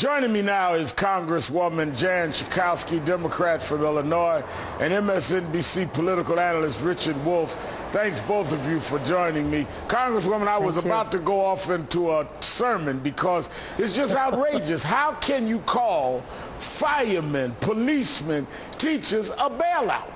Joining me now is Congresswoman Jan Schakowsky, Democrat from Illinois, and MSNBC political analyst Richard Wolff. Thanks, both of you, for joining me. Congresswoman, I was about to go off into a sermon because it's just outrageous. How can you call firemen, policemen, teachers a bailout?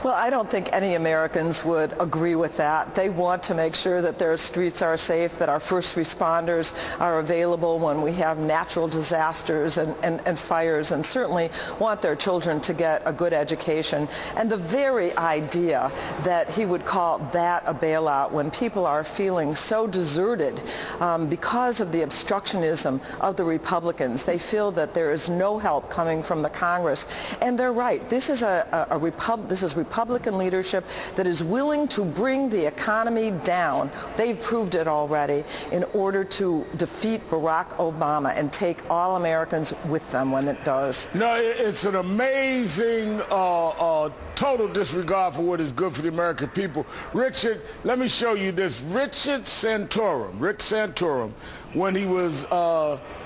Well, I don't think any Americans would agree with that. They want to make sure that their streets are safe, that our first responders are available when we have natural disasters and fires, and certainly want their children to get a good education. And the very idea that he would call that a bailout when people are feeling so deserted because of the obstructionism of the Republicans. They feel that there is no help coming from the Congress. And they're right. This is Republican leadership that is willing to bring the economy down. They've proved it already in order to defeat Barack Obama and take all Americans with them when it does. No, it's an amazing total disregard for what is good for the American people. Richard, let me show you this. Rick Santorum, when he was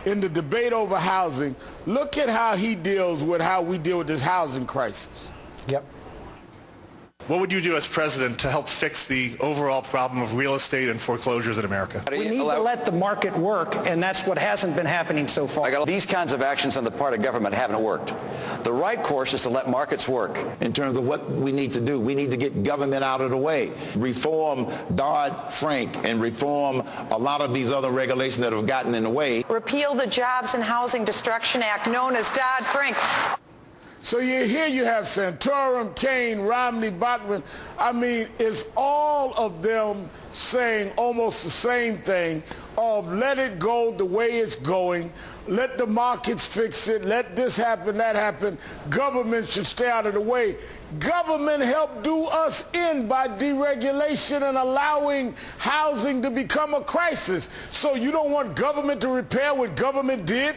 in the debate over housing, look at how he deals with how we deal with this housing crisis. Yep. What would you do as president to help fix the overall problem of real estate and foreclosures in America? We need to let the market work, and that's what hasn't been happening so far. These kinds of actions on the part of government haven't worked. The right course is to let markets work. In terms of what we need to do, we need to get government out of the way. Reform Dodd-Frank and reform a lot of these other regulations that have gotten in the way. Repeal the Jobs and Housing Destruction Act, known as Dodd-Frank. So here you have Santorum, Kaine, Romney, Bachmann. I mean, it's all of them saying almost the same thing of let it go the way it's going, let the markets fix it, let this happen, that happen. Government should stay out of the way. Government helped do us in by deregulation and allowing housing to become a crisis. So you don't want government to repair what government did?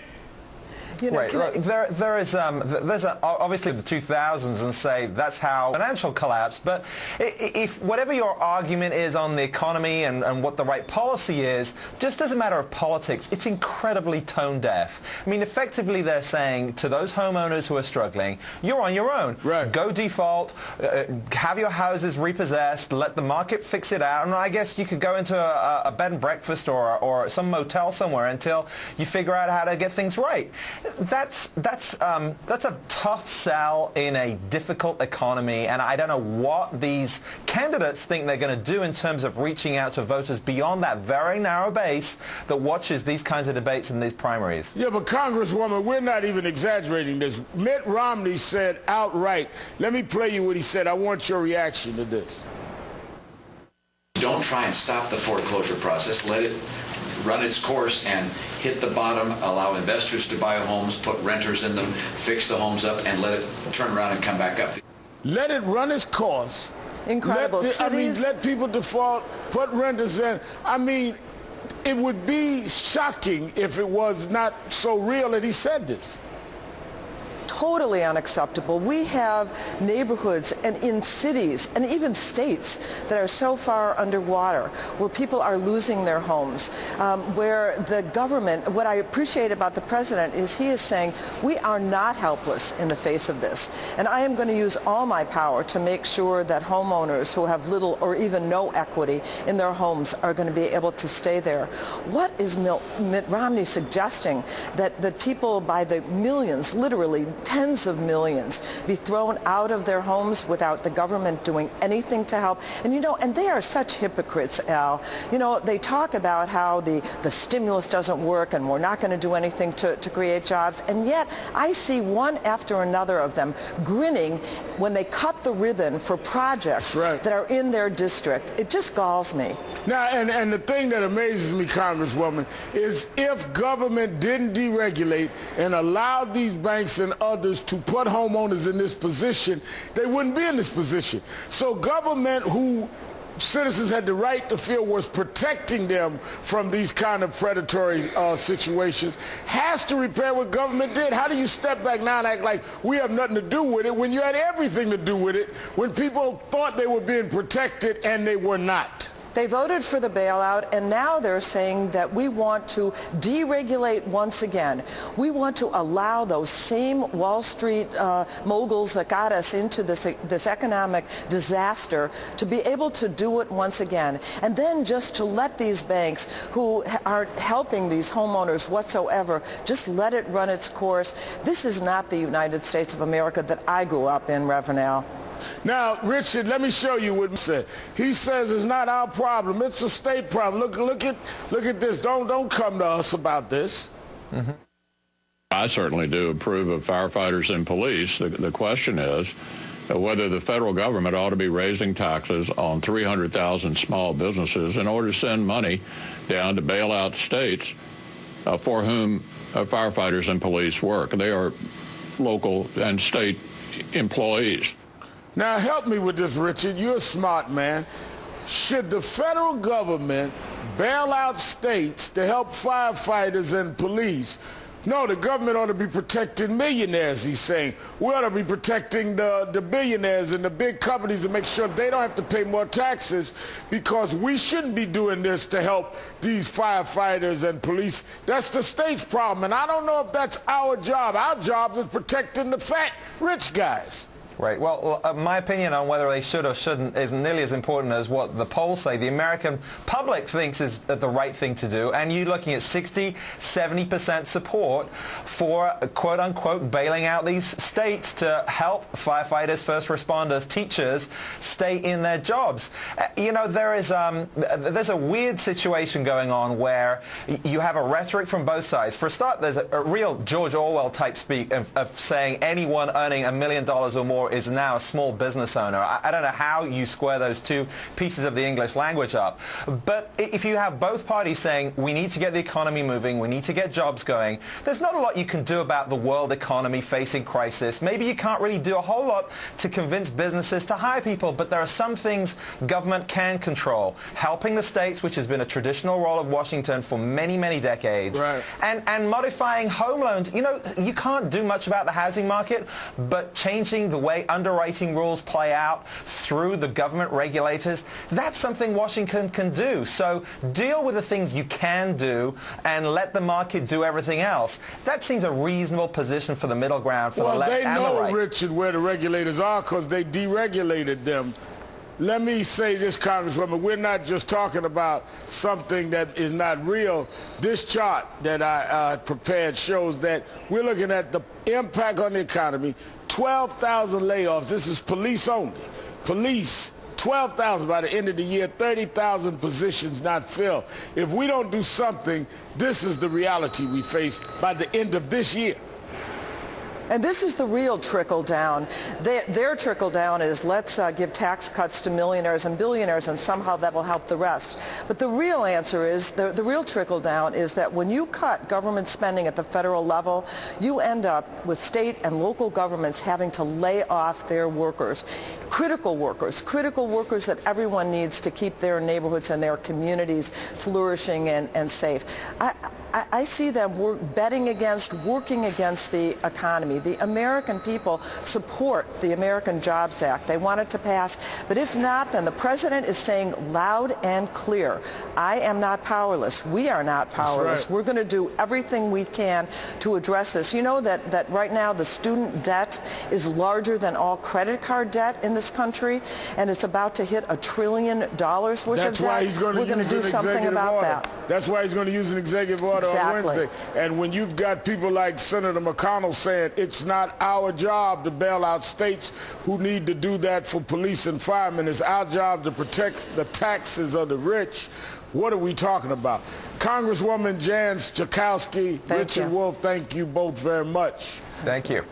You know, Wait, look, there's obviously the 2000s and say that's how financial collapse, but if whatever your argument is on the economy and what the right policy is, just as a matter of politics, it's incredibly tone deaf. I mean, effectively they're saying to those homeowners who are struggling, you're on your own. Right. Go default, have your houses repossessed, let the market fix it out, and I guess you could go into a bed and breakfast or some motel somewhere until you figure out how to get things right. That's a tough sell in a difficult economy, and I don't know what these candidates think they're going to do in terms of reaching out to voters beyond that very narrow base that watches these kinds of debates in these primaries. Yeah, but Congresswoman, we're not even exaggerating this. Mitt Romney said outright, let me play you what he said. I want your reaction to this. Don't try and stop the foreclosure process. Let it run its course and hit the bottom, allow investors to buy homes, put renters in them, fix the homes up, and let it turn around and come back up. Let it run its course. Incredible. Let people default, put renters in. I mean, it would be shocking if it was not so real that he said this. Totally unacceptable. We have neighborhoods and in cities and even states that are so far underwater where people are losing their homes, where the government, what I appreciate about the president is he is saying we are not helpless in the face of this, and I am going to use all my power to make sure that homeowners who have little or even no equity in their homes are going to be able to stay there. What is Mitt Romney suggesting? That people by the millions, literally tens of millions, be thrown out of their homes without the government doing anything to help. And and they are such hypocrites, Al. They talk about how the stimulus doesn't work and we're not going to do anything to create jobs. And yet I see one after another of them grinning when they cut the ribbon for projects that are in their district. It just galls me. Now, and the thing that amazes me, Congresswoman, is if government didn't deregulate and allowed these banks and others to put homeowners in this position, they wouldn't be in this position. So government, who citizens had the right to feel was protecting them from these kind of predatory situations, has to repair what government did. How do you step back now and act like we have nothing to do with it when you had everything to do with it, when people thought they were being protected and they were not? They voted for the bailout, and now they're saying that we want to deregulate once again. We want to allow those same Wall Street moguls that got us into this economic disaster to be able to do it once again. And then just to let these banks who aren't helping these homeowners whatsoever, just let it run its course. This is not the United States of America that I grew up in, Reverend. Now, Richard, let me show you what he said. He says it's not our problem; it's a state problem. Look at this. Don't come to us about this. Mm-hmm. I certainly do approve of firefighters and police. The question is whether the federal government ought to be raising taxes on 300,000 small businesses in order to send money down to bail out states for whom firefighters and police work. They are local and state employees. Now, help me with this, Richard. You're a smart man. Should the federal government bail out states to help firefighters and police? No, the government ought to be protecting millionaires, he's saying. We ought to be protecting the billionaires and the big companies to make sure they don't have to pay more taxes, because we shouldn't be doing this to help these firefighters and police. That's the state's problem, and I don't know if that's our job. Our job is protecting the fat, rich guys. Right. Well, my opinion on whether they should or shouldn't isn't nearly as important as what the polls say. The American public thinks is the right thing to do, and you're looking at 60, 70% support for, quote-unquote, bailing out these states to help firefighters, first responders, teachers stay in their jobs. You know, there's a weird situation going on where you have a rhetoric from both sides. For a start, there's a real George Orwell-type speak of saying anyone earning $1 million or more is now a small business owner. I don't know how you square those two pieces of the English language up. But if you have both parties saying we need to get the economy moving, we need to get jobs going, there's not a lot you can do about the world economy facing crisis. Maybe you can't really do a whole lot to convince businesses to hire people, but there are some things government can control. Helping the states, which has been a traditional role of Washington for many, many decades, right, and modifying home loans. You know, you can't do much about the housing market, but changing the way underwriting rules play out through the government regulators, that's something Washington can do. So deal with the things you can do and let the market do everything else. That seems a reasonable position for the middle ground for the left and the right. Well, they know, Richard, where the regulators are because they deregulated them. Let me say this, Congresswoman, we're not just talking about something that is not real. This chart that I prepared shows that we're looking at the impact on the economy. 12,000 layoffs. This is police only. Police, 12,000 by the end of the year, 30,000 positions not filled. If we don't do something, this is the reality we face by the end of this year. And this is the real trickle down. Their trickle down is let's give tax cuts to millionaires and billionaires and somehow that'll help the rest. But the real answer is, the real trickle down is that when you cut government spending at the federal level, you end up with state and local governments having to lay off their workers, critical workers that everyone needs to keep their neighborhoods and their communities flourishing and safe. I see them working against the economy. The American people support the American Jobs Act. They want it to pass. But if not, then the president is saying loud and clear, I am not powerless. We are not powerless. Right. We're going to do everything we can to address this. You know that right now the student debt is larger than all credit card debt in this country, and it's about to hit $1 trillion worth That's of debt. why he's going to We're going to do something about that. That's why he's going to use an executive order on Wednesday. And when you've got people like Senator McConnell saying it's not our job to bail out states who need to do that for police and firemen, it's our job to protect the taxes of the rich, what are we talking about? Congresswoman Jan Schakowsky, Richard Wolff, thank you both very much. Thank you.